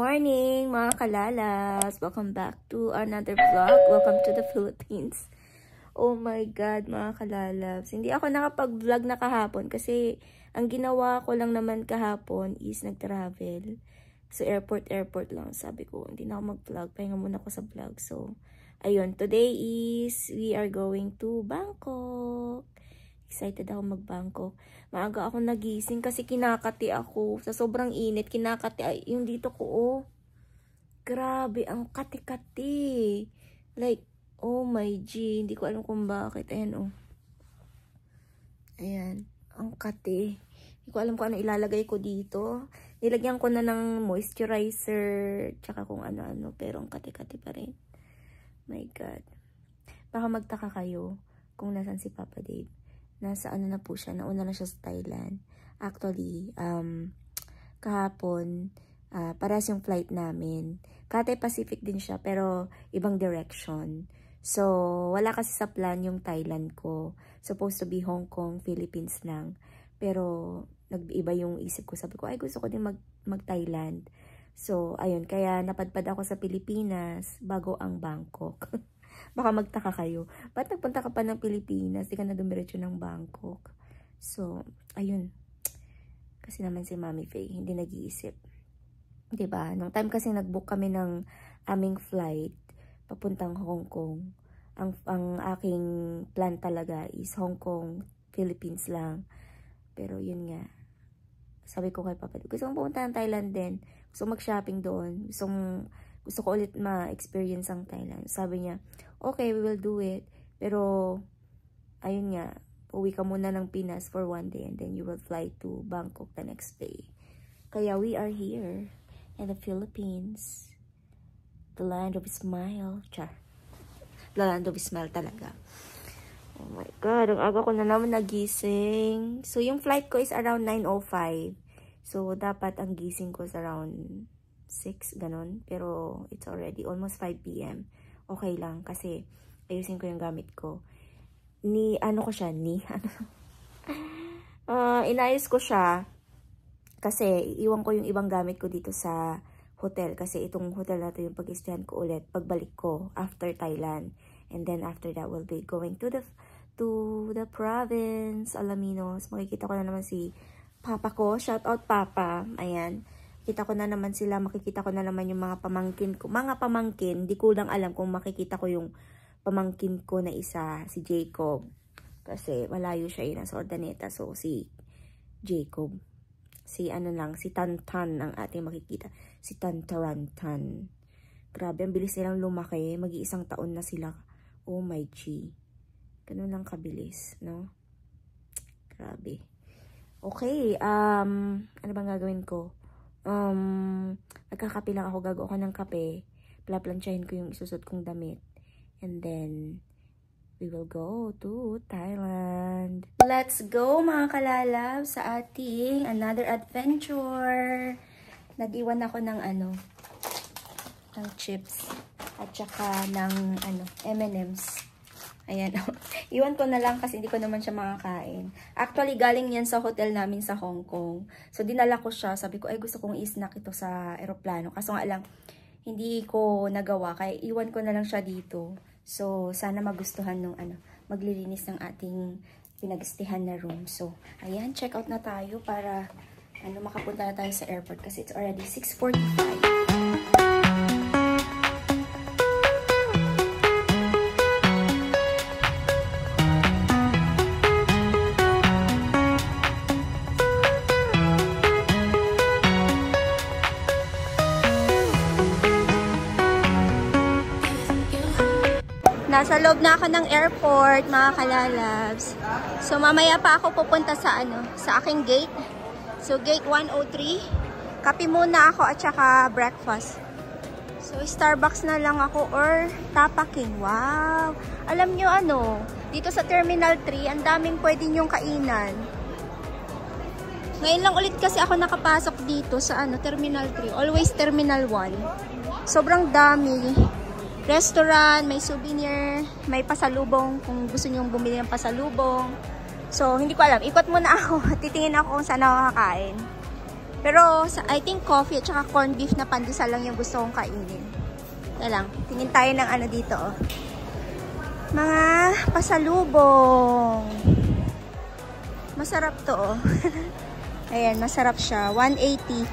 morning, mga kalalas! Welcome back to another vlog. Welcome to the Philippines. Oh my God, mga kalalas. Hindi ako nakapag-vlog na kahapon kasi ang ginawa ko lang naman kahapon is nag-travel. So, airport lang. Sabi ko, hindi na ako mag-vlog. Pahinga muna ako sa vlog. So, ayun. Today is, we are going to Bangkok. Excited ako mag-Bangkok. Maaga ako nagising kasi kinakati ako. Sa sobrang init, kinakati. Ay, yung dito ko, oh. Grabe, ang kati-kati. Like, oh my G. Hindi ko alam kung bakit. Ayan, oh. Ayan, ang kati. Hindi ko alam kung ano ilalagay ko dito. Nilagyan ko na ng moisturizer, tsaka kung ano-ano. Pero ang kati-kati pa rin. My God. Baka magtaka kayo kung nasan si Papa Dave. Nasa ano na po siya, nauna na siya sa Thailand. Actually, kahapon, parehas yung flight namin. Cathay Pacific din siya, pero ibang direction. So, wala kasi sa plan yung Thailand ko. Supposed to be Hong Kong, Philippines lang. Pero, nag-iba yung isip ko. Sabi ko, ay gusto ko din mag-Thailand. So, ayun, kaya napadpad ako sa Pilipinas bago ang Bangkok. Baka magtaka kayo. Ba't nagpunta ka pa ng Pilipinas? Di ka na dumiretso ng Bangkok. So, ayun. Kasi naman si Mami Faye, hindi nag-iisip. Diba? Nung time kasi nag-book kami ng aming flight, papuntang Hong Kong. Ang aking plan talaga is Hong Kong, Philippines lang. Pero yun nga. Sabi ko kay Papa, gusto kong pumunta ng Thailand din. Gusto mag-shopping doon. Gusto ko ulit ma-experience ang Thailand. Sabi niya, okay, we will do it. Pero, ayun nga, uwi ka muna ng Pinas for one day and then you will fly to Bangkok the next day. Kaya we are here in the Philippines. The land of smile. Char. The land of smile talaga. Oh my God, ang aga ko na naman nagising. So, yung flight ko is around 9:05. So, dapat ang gising ko is around 6, ganon. Pero, it's already almost 5 p.m. Okay lang, kasi ayusin ko yung gamit ko. Inayos ko siya, kasi iwan ko yung ibang gamit ko dito sa hotel. Kasi itong hotel na to yung pag-stayhan ko ulit, pagbalik ko after Thailand. And then, after that, we'll be going to the province, Alaminos. Makikita ko na naman si Papa ko. Shout out, Papa. Ayan. Kita ko na naman sila, makikita ko na naman yung mga pamangkin ko. Mga pamangkin, di ko lang alam kung makikita ko yung pamangkin ko na isa, si Jacob. Kasi malayo siya yun sa Ordaneta. So, si Jacob. Si Tantan ang ating makikita. Si Tantarantan. Grabe, ang bilis nilang lumaki. Mag-iisang taon na sila. Oh my G. Ganun lang kabilis, no? Grabe. Okay, ano bang gagawin ko? Nagkakape lang ako, gagawa ko ng kape. Plaplansyahin ko yung isusot kong damit. And then, we will go to Thailand. Let's go mga kalalab sa ating another adventure. Nag-iwan ako ng ng chips. At saka ng M&M's. Ayan. Iwan ko na lang kasi hindi ko naman siya makakain. Actually, galing yan sa hotel namin sa Hong Kong. So, dinala ko siya. Sabi ko, ay gusto kong i-snack ito sa aeroplano. Kaso nga lang, hindi ko nagawa. Kaya iwan ko na lang siya dito. So, sana magustuhan nung maglilinis ng ating pinag-stayhan na room. So, ayan, check out na tayo para makapunta na tayo sa airport kasi it's already 6:45. Nasa loob na ako ng airport, mga kalalabs. So, mamaya pa ako pupunta sa sa aking gate. So, gate 103. Kape muna ako at saka breakfast. So, Starbucks na lang ako or Tapaking. Wow! Alam nyo dito sa Terminal 3, ang daming pwede nyong kainan. Ngayon lang ulit kasi ako nakapasok dito sa Terminal 3. Always Terminal 1. Sobrang dami. Restaurant, may souvenir, may pasalubong kung gusto nyong bumili ng pasalubong. So, hindi ko alam. Ikot muna ako. Titingin ako kung saan ako kakain. Pero I think coffee at saka corned beef na pandesal lang yung gusto kong kainin. Kaya lang, tingin tayo ng ano dito, oh. Mga pasalubong. Masarap to, oh. Ayan, masarap siya. 180.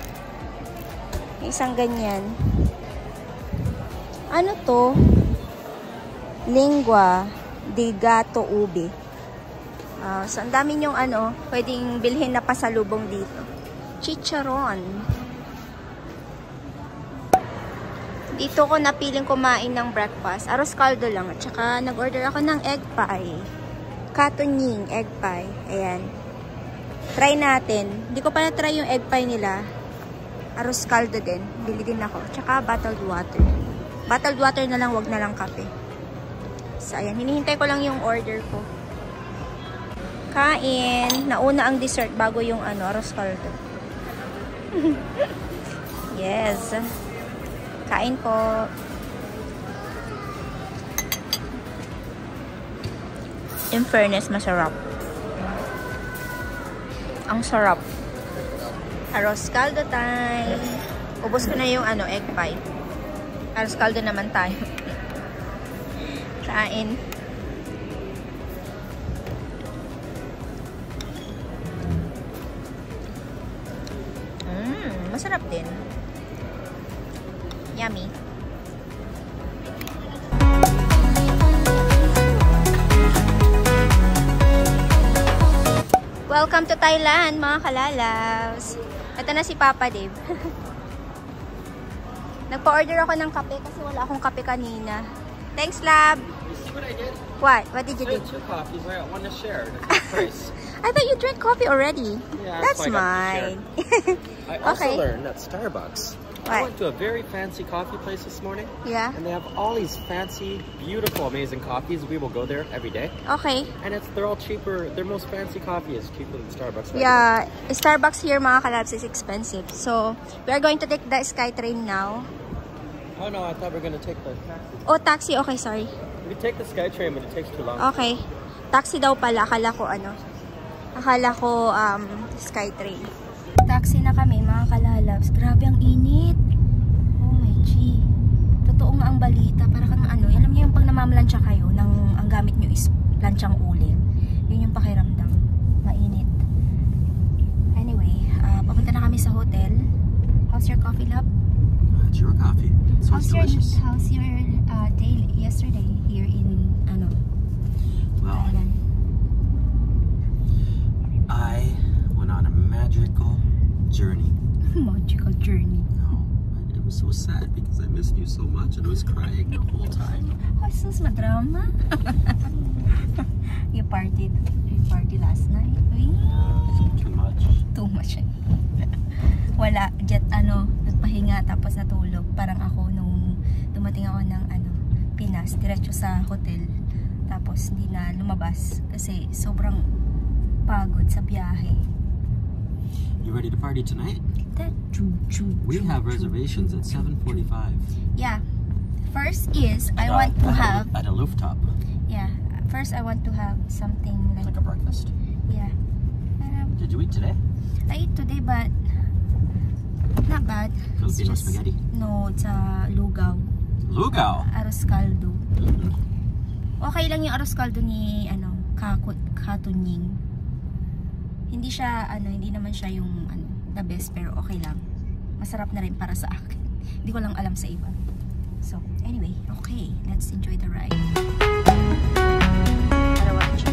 Isang ganyan. Ano to? Lingua de gato ube. So, ang dami yung ano, pwedeng bilhin na pasalubong dito. Chicharon. Dito ko napiling kumain ng breakfast. Arroz caldo lang. At saka nag-order ako ng egg pie. Katunying egg pie. Ayan. Try natin. Hindi ko pa na-try yung egg pie nila. Arroz caldo din. Bili din ako. Tsaka bottled water. Bottled water na lang, wag na lang kape. So, ayan. Hinihintay ko lang yung order ko. Kain. Nauna ang dessert bago yung ano, arroz caldo. Yes. Kain po. In fairness, masarap. Ang sarap. Arroz caldo time. Ubos ko na yung ano, egg pie. Arroz caldo naman tayo. Kain. Masarap din. Yummy. Welcome to Thailand, mga kalalabs. Ito na si Papa Dave. Nagpa-order ako ng kape kasi wala akong kape kanina. Thanks, Lab. You see what I did? What? What did you do? Two coffees. I got one to share. That's the price. I thought you drank coffee already. Yeah, that's why I got to mine. I also Okay. learned at Starbucks. What? I went to a very fancy coffee place this morning. Yeah. And they have all these fancy, beautiful, amazing coffees. We will go there every day. Okay. And they're all cheaper. Their most fancy coffee is cheaper than Starbucks. Right Yeah, Starbucks here, mga kalabs, is expensive. So, we are going to take the SkyTrain now. now. Oh no, I thought we were going to take the taxi. Oh, taxi. Okay, sorry. We could take the SkyTrain, but it takes too long. Okay. Taxi daw pala. Akala ko ano. Akala ko SkyTrain. Taxi na kami, mga kalalabs. Grabe ang init. Oh my G. Totoo nga ang balita. Para kang ano, alam niyo yung pag namamalansya kayo, ang gamit niyo is lansyang uling. Yun yung pakiramdam. Mainit. Anyway, papunta na kami sa hotel. How's your coffee, lab? It's your coffee. So it's delicious. How's your day yesterday here in Well, Thailand? I went on a magical journey. Magical journey. No, but it was so sad because I missed you so much and I was crying the whole time. Oh, sus, madrama. You partied last night. Uy, Too much. too much. Wala, nagpahinga tapos natulog. Parang ako nung dumating ako ng Pinas, diretso sa hotel. Tapos hindi na lumabas kasi sobrang pagod sa biyahe. You ready to party tonight? We We have reservations at 7:45. Yeah. First is I want to have at a rooftop. yeah. First I want to have something like Like a breakfast. yeah. Did you eat today? I ate today but not bad. It's Filipino just- spaghetti. No, it's lugaw. Lugaw. Arroz caldo. Okay lang yung arroz caldo ni Katunying. Hindi siya hindi naman siya yung the best pero okay lang. Masarap na rin para sa akin. Hindi ko lang alam sa iba. So, anyway, okay, let's enjoy the ride. Para wala siya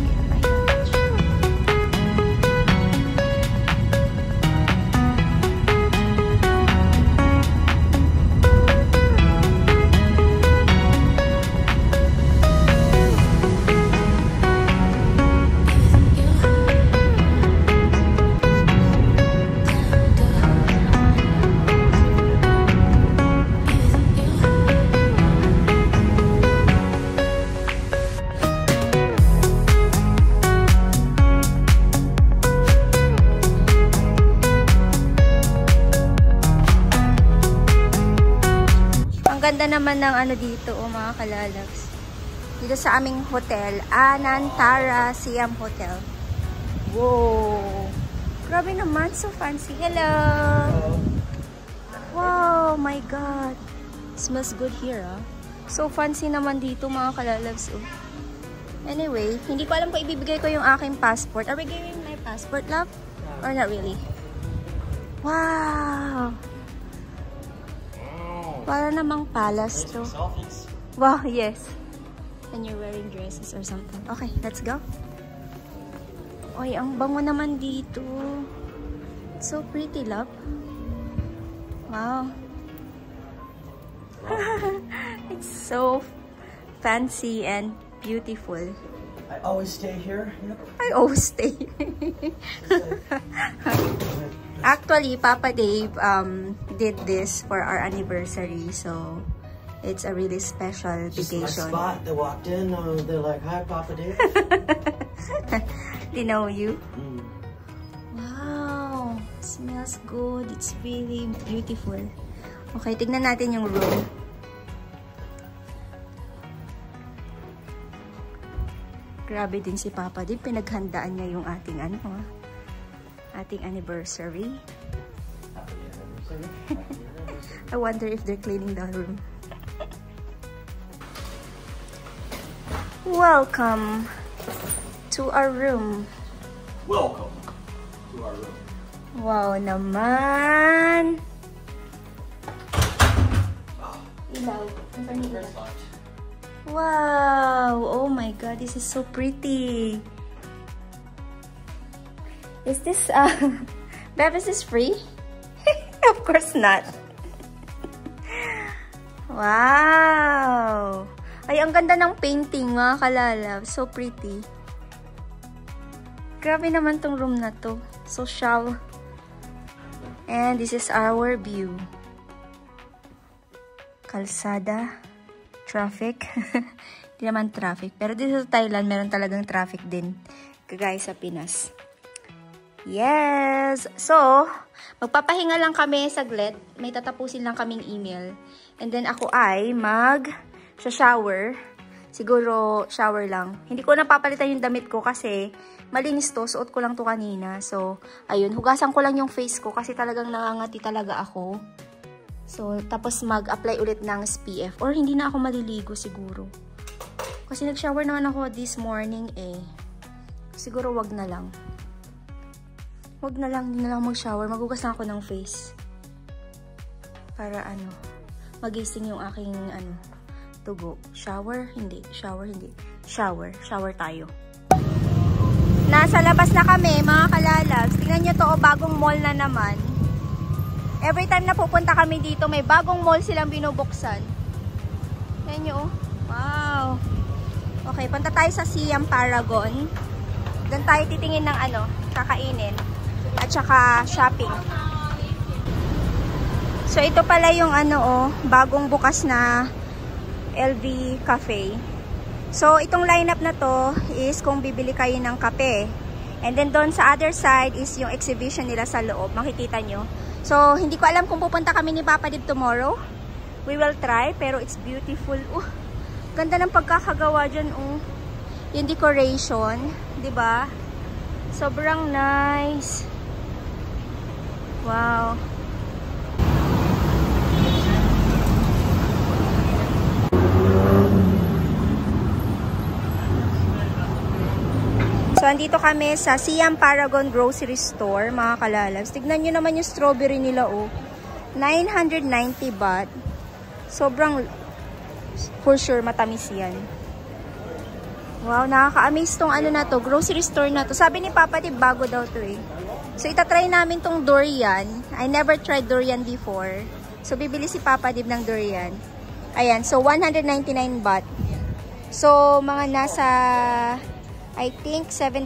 ganda naman ng dito, mga kalalags. Dito sa aming hotel, Anantara Siam Hotel. Wow! Grabe naman, so fancy. Hello! Wow, my God. Smells good here, ah. So fancy naman dito, mga kalalabs. Oh. Anyway, hindi ko alam kung ibibigay ko yung aking passport. Are we giving my passport, love? Or not really? Wow! Para namang palace to. Wow, yes. And you're wearing dresses or something. Okay, let's go. Oy, ang bango naman dito. It's so pretty, love. Wow. It's so fancy and beautiful. I always stay here. Yep. I always stay. Actually, Papa Dave did this for our anniversary, so it's a really special vacation. Just my spot. They walked in. They're like, "Hi, Papa Dave." They know you. Wow, smells good. It's really beautiful. Okay, tignan natin yung room. Grabe din si Papa Dave. Pinaghandaan niya yung ating ating anniversary. I wonder if they're cleaning the room. Welcome to our room. Welcome to our room. Wow naman. Ilaw. Wow. Oh my God, this is so pretty. Is this Bev, is this free? Of course not. Wow. Ay, ang ganda ng painting, mga kalala. So pretty. Grabe naman tong room na to. Social. And this is our view. Kalsada. Traffic. Hindi naman traffic. Pero dito sa Thailand, meron talagang traffic din. Kagaya sa Pinas. Yes! So, magpapahinga lang kami saglit. May tatapusin lang kaming email. And then ako ay shower. Siguro shower lang. Hindi ko napapalitan yung damit ko kasi malinis to. Suot ko lang to kanina. So, ayun. Hugasan ko lang yung face ko kasi talagang nangangati talaga ako. So, tapos mag-apply ulit ng SPF. Or hindi na ako maliligo siguro. Kasi nag-shower naman ako this morning eh. Siguro wag na lang. Wag na lang. Hindi na lang mag-shower. Maghugas na ako ng face. Para magising yung aking tugo. Shower? Hindi. Shower? Hindi. Shower. Shower tayo. Nasa labas na kami, mga kalalabs. Tingnan nyo to, bagong mall na naman. Every time na pupunta kami dito, may bagong mall silang binubuksan. Tingnan nyo, oh. Wow. Okay, punta tayo sa Siam Paragon. Doon tayo titingin ng kakainin. At saka shopping. So, ito pala yung bagong bukas na LV Cafe. So, itong lineup na to is kung bibili kayo ng kape. And then doon sa other side is yung exhibition nila sa loob. Makikita nyo. So, hindi ko alam kung pupunta kami ni Papa Dib tomorrow. We will try, pero it's beautiful. Ganda ng pagkakagawa dyan, yung decoration, diba? Sobrang nice. Wow. So, andito kami sa Siam Paragon Grocery Store, mga kalalabs. Tignan nyo naman yung strawberry nila, 990 baht. Sobrang, for sure, matamis yan. Wow, nakaka-amaze tong na to, grocery store na to. Sabi ni Papa, bago daw to eh. So, itatry namin tong durian. I never tried durian before. So, bibili si Papa Dib ng durian. Ayan, so 199 baht. So, mga nasa... I think $7,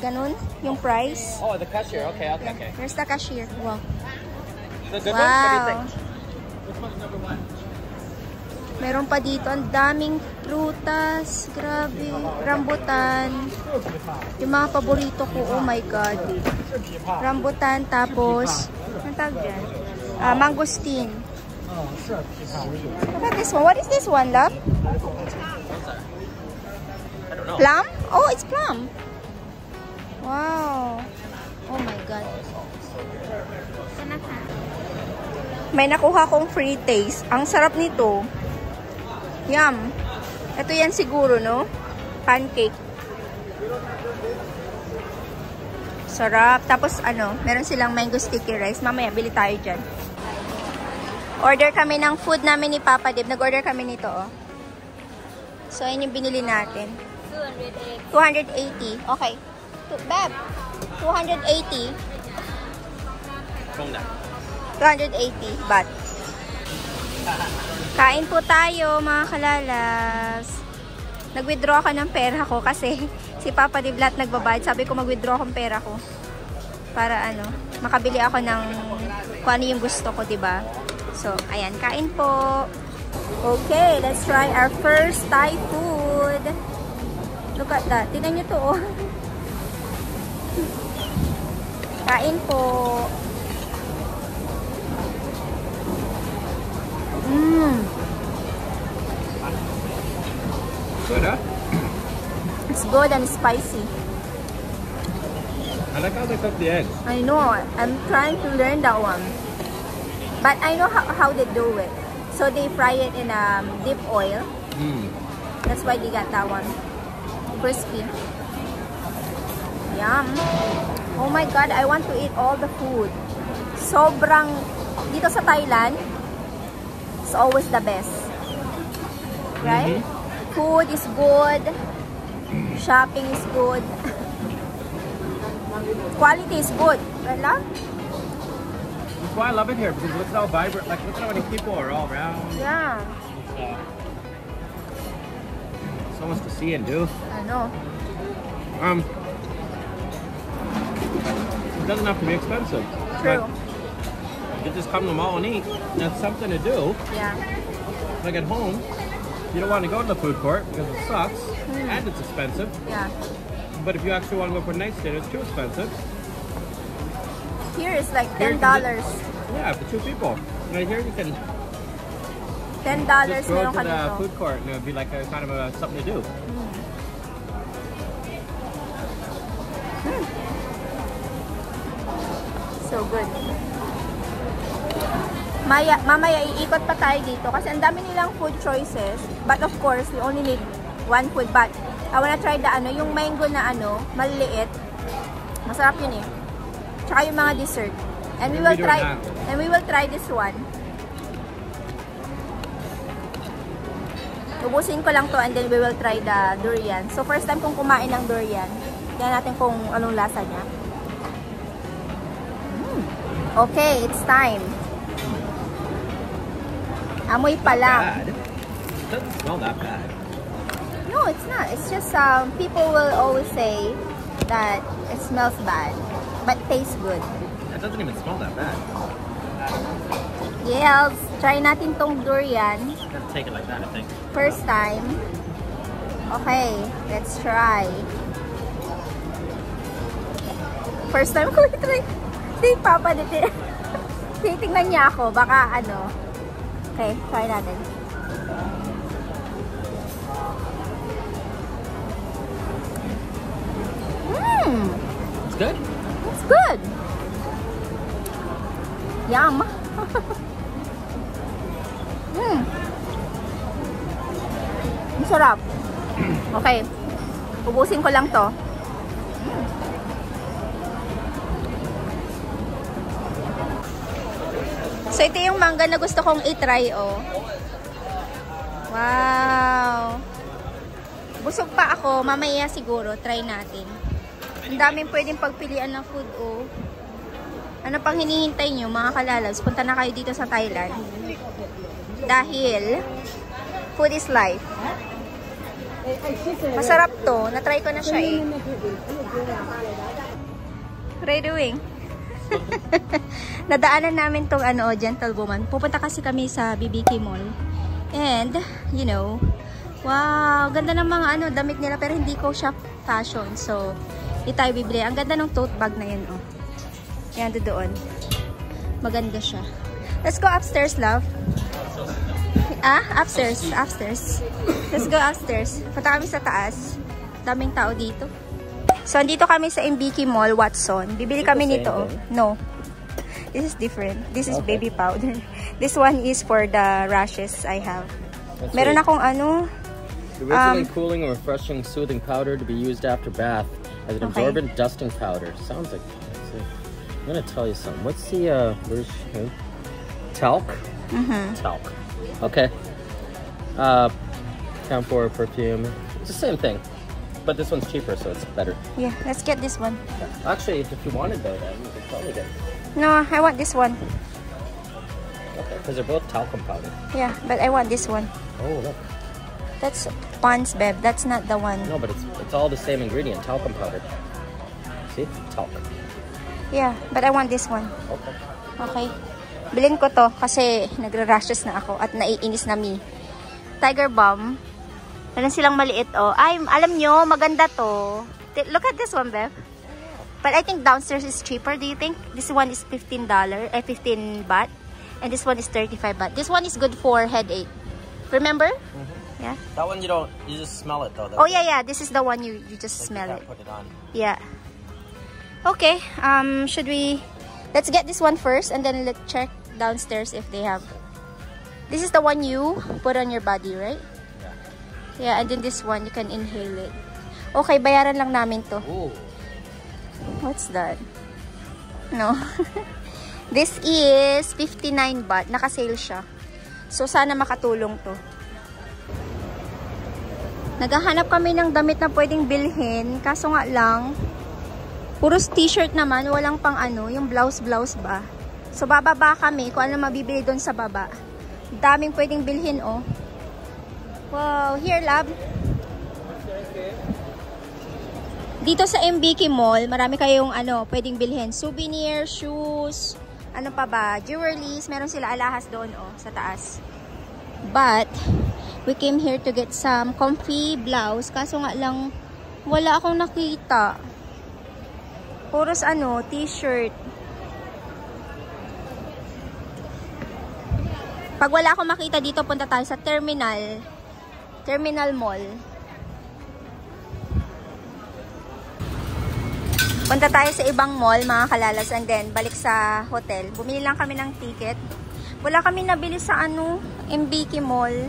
ganun, yung price. Oh, the cashier. Okay. Here's the cashier. Wow. The good one? What do you think? Which one's number one? Meron pa dito, ang daming prutas. Grabe. Rambutan. Yung mga paborito ko, oh my God. Rambutan, tapos, anong tawag dyan? Mangosteen. What about this one? What is this one, love? Plum? Oh, it's plum. Wow. Oh my God. May nakuha kong free taste. Ang sarap nito. Yum. Ito yan siguro, no? Pancake. Sarap. Tapos, ano, meron silang mango sticky rice. Mamaya, bili tayo dyan. Order kami ng food namin ni Papa Dib. Nag-order kami nito, oh. So, ayun yung binili natin. 280. Okay. Beb, 280. 280 baht. Kain po tayo, mga kalalas. Nag-withdraw ako ng pera ko kasi si Papa Dib lahat nagbabayad. Sabi ko mag-withdraw akong pera ko. Para ano, makabili ako ng kung ano yung gusto ko, diba? So, ayan, kain po. Okay, let's try our first Thai food. Look at that. Tingnan nyo to, oh. Kain po. Good, huh? It's good and spicy. I like how they cook the eggs. I know. I'm trying to learn that one. But I know how they do it. So they fry it in deep oil. That's why they got that one. Crispy. Yum. Oh my God, I want to eat all the food. Sobrang, dito sa Thailand, it's always the best. Right? Food is good. Shopping is good. Quality is good. Right? That's why I love it here, because look at how vibrant, like look at how many people are all around. Yeah. So much to see and do. I know. It doesn't have to be expensive. True. You just come to the mall and eat. That's something to do. Yeah. Like at home, you don't want to go to the food court because it sucks and it's expensive. Yeah. But if you actually want to go for a nice dinner, it's too expensive. Here is like $10. Yeah, for 2 people. Right here, you can $10 just go meron to ka the dito. food court and it would be like a kind of something to do. So good. Mamaya iikot pa tayo dito kasi ang dami nilang food choices. But of course, we only need one food. But I wanna try the ano, yung mango na ano, maliliit. Masarap yun eh. Tsaka yung mga dessert. And we will try this one. Ubusin ko lang to and then we will try the durian. So first time kong kumain ng durian. Tingnan natin kung anong lasa niya. Okay, it's time. Amoy pa lang. It doesn't smell that bad. No, it's not. It's just people will always say that it smells bad, but tastes good. It doesn't even smell that bad. Yes, try natin tong durian. Gotta take it like that, I think. First time. Okay, let's try. First time ko i-try. Si Papa dito. Titingnan niya ako. Baka ano. Okay, try natin. It's good? It's good. Yum. Ang sarap. Okay. Ubusin ko lang to. So, ito yung mangga na gusto kong i-try, oh. Wow. Busog pa ako. Mamaya siguro, try natin. Ang daming pwedeng pagpilian ng food, oh. Ano pang hinihintay nyo, mga kalalabs? Punta na kayo dito sa Thailand. Dahil, food is life. Masarap to. Na-try ko na siya, eh. What are you doing? Nadaanan namin tong ano, Gentlewoman. Pupunta kasi kami sa BBK Mall. And, you know, wow, ganda ng mga ano, damit nila pero hindi ko siya fashion. So, hindi tayo bibili. Ang ganda ng tote bag na yan, oh. Yan, doon. Maganda siya. Let's go upstairs, love. Upstairs. Upstairs. Let's go upstairs. Punta kami sa taas. Daming tao dito. So, andito kami sa MBK Mall, Watson. Bibili kami nito, oh. No. This is different. This is Okay. baby powder. This one is for the rashes I have. That's Meron right. akong ano. Originally cooling and refreshing soothing powder to be used after bath as an Okay. absorbent dusting powder. Sounds like. I'm gonna tell you something. What's the talc? Talc. Okay. Camphor perfume. It's the same thing, but this one's cheaper, so it's better. Yeah, let's get this one. Actually, if you wanted though, then you could probably get. No, I want this one. Okay, because they're both talcum powder. Yeah, but I want this one. Oh look. That's Pond's Bev. That's not the one. No, but it's all the same ingredient, talcum powder. See, talc. Yeah, but I want this one. Okay. Okay. Bilhin ko to kasi nagra-rashes na ako at naiinis na me. Tiger Balm. Meron silang maliit, oh. Ay, alam nyo, maganda to. Look at this one, Bev. But I think downstairs is cheaper. Do you think? This one is $15, 15 baht. And this one is 35 baht. This one is good for headache. Remember? Yeah. That one you just smell it though. Oh, yeah. This is the one you just smell it. Put it on. Yeah. Okay. Should we... Let's get this one first and then let's check downstairs if they have. This is the one you put on your body, right? Yeah, and then this one, you can inhale it. Okay, bayaran lang namin to. Ooh. What's that? No. This is 59 baht. Naka-sale siya. So, sana makatulong to. Naghahanap kami ng damit na pwedeng bilhin. Kaso nga lang, puros t-shirt naman. Walang pang ano, yung blouse-blouse ba. So, bababa kami kung ano mabibili doon sa baba. Daming pwedeng bilhin, oh. Wow, here, love. Dito sa MBK Mall, marami kayong ano, pwedeng bilhin. Souvenir, shoes, ano pa ba, jewelries. Meron sila alahas doon, oh, sa taas. But, we came here to get some comfy blouse. Kaso nga lang, wala akong nakita. Puros ano, t-shirt. Pag wala akong makita dito, punta tayo sa Terminal Mall. Punta tayo sa ibang mall, mga kalalas, and then balik sa hotel. Bumili lang kami ng ticket. Wala kami nabili sa ano, MBK Mall.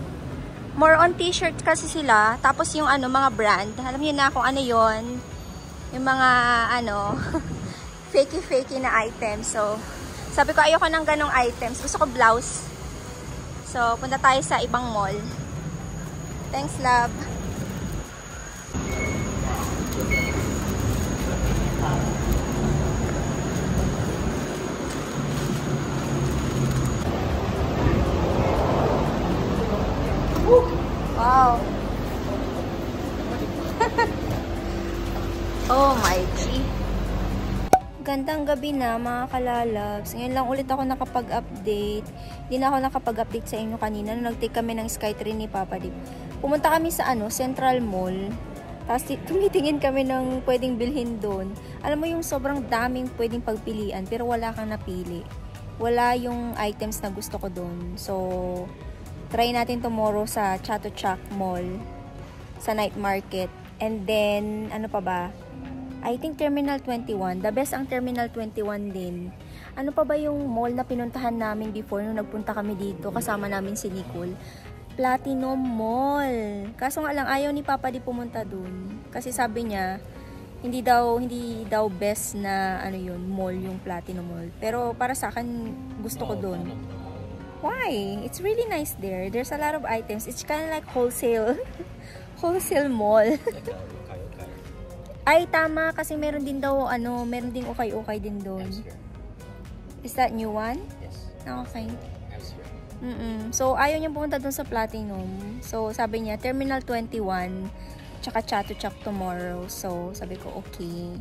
More on t-shirt kasi sila. Tapos yung ano, mga brand. Alam niyo na kung ano yon, yung mga ano, fakey na items. So, sabi ko ayoko ng ganong items. Gusto ko blouse. So, punta tayo sa ibang mall. Thanks, love. Wow. Oh my G. Gandang gabi na, mga kalalabs. Ngayon lang ulit ako nakapag-update. Hindi na ako nakapag-update sa inyo kanina. Nag-take kami ng Skytrain ni Papa Dip. Pumunta kami sa ano, Central Mall. Tapos tumitingin kami ng pwedeng bilhin doon. Alam mo yung sobrang daming pwedeng pagpilian, pero wala kang napili. Wala yung items na gusto ko doon. So, try natin tomorrow sa Chatuchak Mall. Sa night market. And then, ano pa ba? I think Terminal 21. The best ang Terminal 21 din. Ano pa ba yung mall na pinuntahan namin before nung nagpunta kami dito? Kasama namin si Nicole. Platinum Mall. Kaso nga lang, ayaw ni Papa di pumunta dun. Kasi sabi niya, hindi daw best na ano yun, mall yung Platinum Mall. Pero para sa akin, gusto ko dun. Why? It's really nice there. There's a lot of items. It's kind of like wholesale. Wholesale mall. Ay, tama. Kasi meron din daw, ano, meron ding ukay-ukay din doon. Is that new one? Yes. Okay. So, ayaw niya pumunta doon sa Platinum. So, sabi niya, Terminal 21, tsaka Chatuchak tomorrow. So, sabi ko, okay.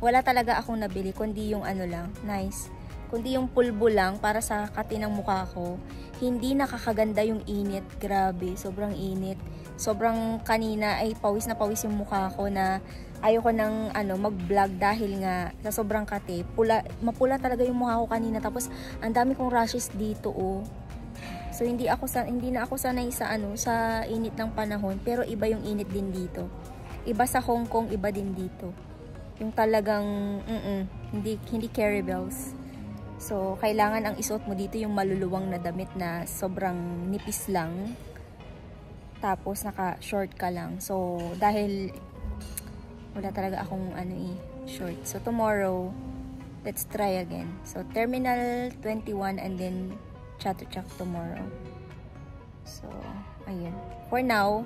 Wala talaga akong nabili, kundi yung ano lang, nice. Kundi yung pulbo lang para sa kati ng mukha ko. Hindi nakakaganda yung init. Grabe, sobrang init. Sobrang kanina ay pawis na pawis yung mukha ko na ayoko nang ano, mag-vlog dahil nga sa sobrang kati. Mapula talaga yung mukha ko kanina. Tapos, ang dami kong rashes dito, oh. So, hindi na ako sanay sa ano, sa init ng panahon, pero iba yung init din dito. Iba sa Hong Kong, iba din dito. Yung talagang hindi carry bells. So, kailangan ang isuot mo dito yung maluluwang na damit na sobrang nipis lang. Tapos, naka-short ka lang. So, dahil wala talaga akong short. So, tomorrow, let's try again. So, Terminal 21 and then Chatuchak tomorrow. So, ayun. For now,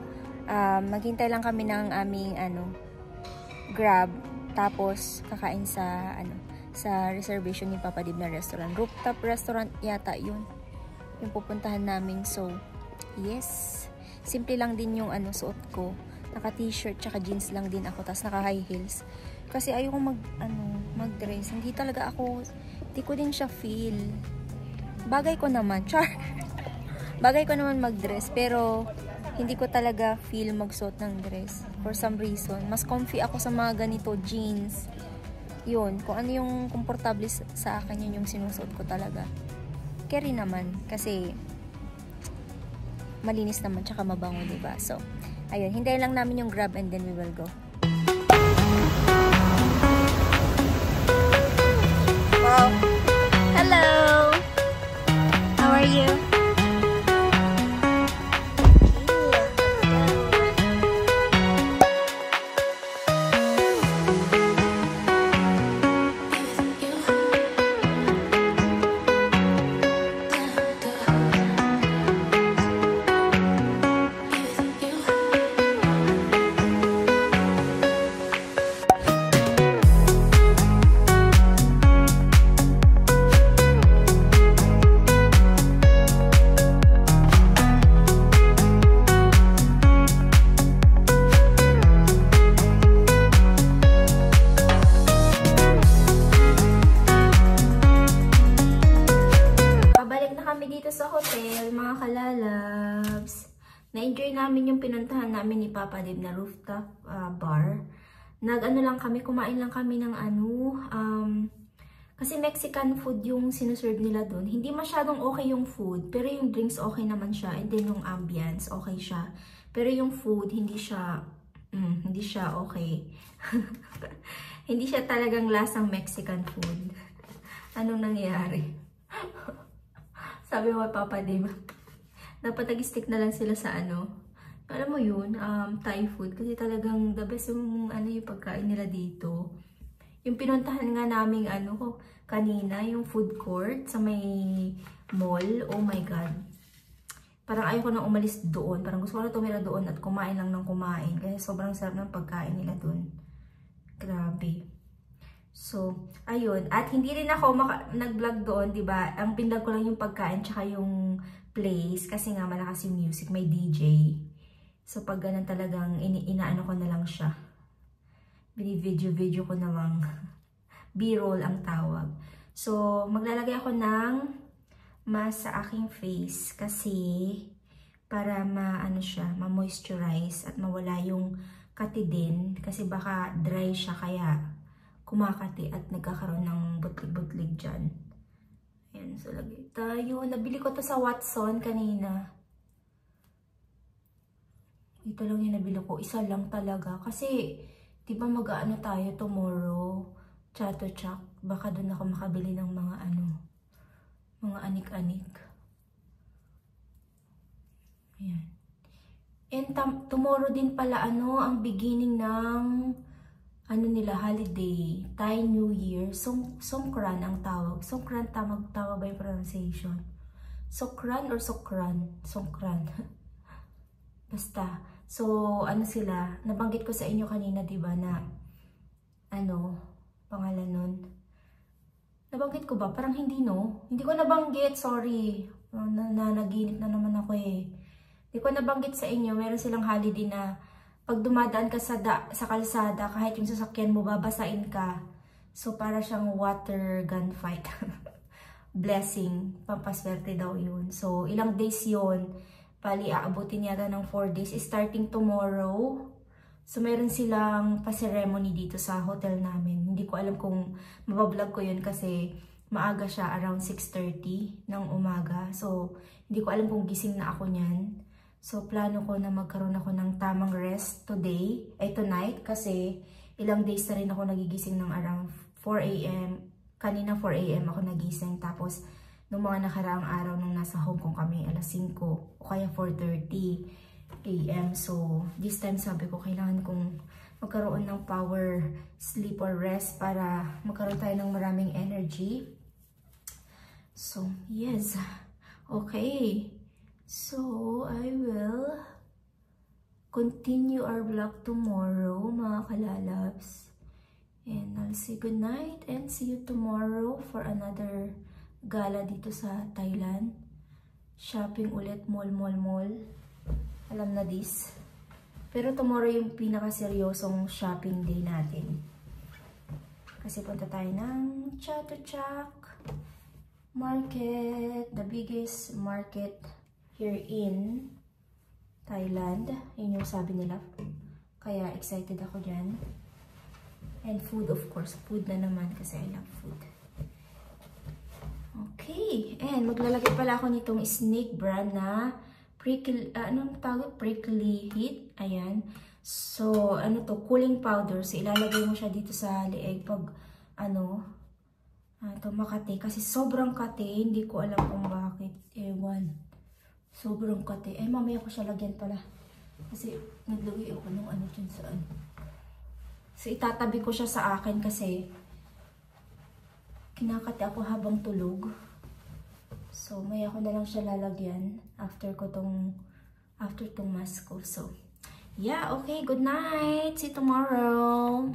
maghintay lang kami ng aming Grab. Tapos, kakain sa sa reservation ni Papa Dib na restaurant. Rooftop restaurant yata yun. Yung pupuntahan namin. So, yes. Simple lang din yung suot ko. Naka t-shirt tsaka jeans lang din ako. Tapos naka high heels. Kasi ayoko mag-dress. Hindi talaga ako, hindi ko din siya feel. Bagay ko naman. Char. Bagay ko naman mag-dress. Pero, hindi ko talaga feel magsuot ng dress. For some reason. Mas comfy ako sa mga ganito jeans. Yun, kung ano yung komportable sa akin, yun yung sinusuot ko talaga. Carry naman, kasi malinis naman, tsaka mabango, diba? So, ayun, hintayin lang namin yung Grab and then we will go. Wow! Hello! How are you? Na-enjoy namin yung pinuntahan namin ni Papa Dib na rooftop bar. Lang kami, kumain lang kami ng kasi Mexican food yung sinuserve nila doon. Hindi masyadong okay yung food, pero yung drinks okay naman siya. And then yung ambience, okay siya. Pero yung food, hindi siya okay. Hindi siya talagang lasang Mexican food. Anong nangyari? Sabi mo, Papa Dib, dapat nag-stick na lang sila sa alam mo yun, Thai food. Kasi talagang the best yung yung pagkain nila dito. Yung pinuntahan nga naming kanina, yung food court sa may mall. Oh my God. Parang ayoko nang umalis doon. Parang gusto ko na tumira doon at kumain lang ng kumain. Kasi sobrang sarap ng pagkain nila doon. Grabe. So, ayun. At hindi rin ako nag-vlog doon, diba? Ang pinlag ko lang yung pagkain tsaka yung place kasi nga malakas yung music, may DJ. So pag ganun talagang inaano ko na lang siya. Bini-video ko na lang. B-roll ang tawag. So maglalagay ako ng mask sa aking face kasi para ma-moisturize at mawala yung kati din kasi baka dry siya kaya kumakati at nagkakaroon ng butlig-butlig dyan. Ayan, so lagay tayo. Nabili ko to sa Watson kanina. Ito lang yung nabili ko. Isa lang talaga. Kasi, di ba mag-aano tayo tomorrow? Chatuchak. Baka doon ako makabili ng mga mga anik-anik. Ayan. And tomorrow din pala ang beginning ng nila, holiday, Thai New Year, Songkran ang tawag. Songkran, tama ba yung pronunciation? Songkran or Sokran? Songkran. Basta. So, sila, nabanggit ko sa inyo kanina, diba, na, pangalan nun? Nabanggit ko ba? Parang hindi, no? Hindi ko nabanggit, sorry. Naginip na naman ako eh. Hindi ko nabanggit sa inyo, meron silang holiday na pag dumadaan ka sa kalsada, kahit yung sasakyan mo, babasain ka. So, para siyang water gun fight. Blessing. Pampaswerte daw yun. So, ilang days yun. Pali, aabutin yata ng 4 days. Starting tomorrow. So, meron silang pa-ceremony dito sa hotel namin. Hindi ko alam kung mabablog ko yun kasi maaga siya, around 6:30 ng umaga. So, hindi ko alam kung gising na ako niyan. So, plano ko na magkaroon ako ng tamang rest tonight kasi ilang days na rin ako nagigising ng around 4 AM kanina 4 AM ako nagising. Tapos, nung mga nakaraang araw nung nasa Hong Kong kami, alas 5 o kaya 4:30 AM. So, this time sabi ko, kailangan kong magkaroon ng power sleep or rest para magkaroon tayo ng maraming energy. So, yes. Okay. So, I will continue our vlog tomorrow, mga kalalabs. And I'll say good night and see you tomorrow for another gala dito sa Thailand. Shopping ulit, mall. Alam na this. Pero tomorrow yung pinaka-seryosong shopping day natin. Kasi punta tayo ng Chatuchak Market, the biggest market here in Thailand. Yun yung sabi nila. Kaya excited ako dyan. And food, of course. Food na naman kasi I love food. Okay. And maglalagay pala ako nitong Snake brand na prickly, anong tawag? Prickly heat. Ayan. So, ano to? Cooling powder. So, ilalagay mo siya dito sa leeg pag, ito makati. Kasi sobrang kati. Hindi ko alam kung bakit. Ewan. Sobrang kati. Eh, mamaya ko siya lagyan pala. Kasi, naglagay ako ng ano dyan saan. So, itatabi ko siya sa akin kasi kinakati ako habang tulog. So, may ako na lang siya lalagyan after tong mask ko. So, yeah, okay. Good night. See you tomorrow.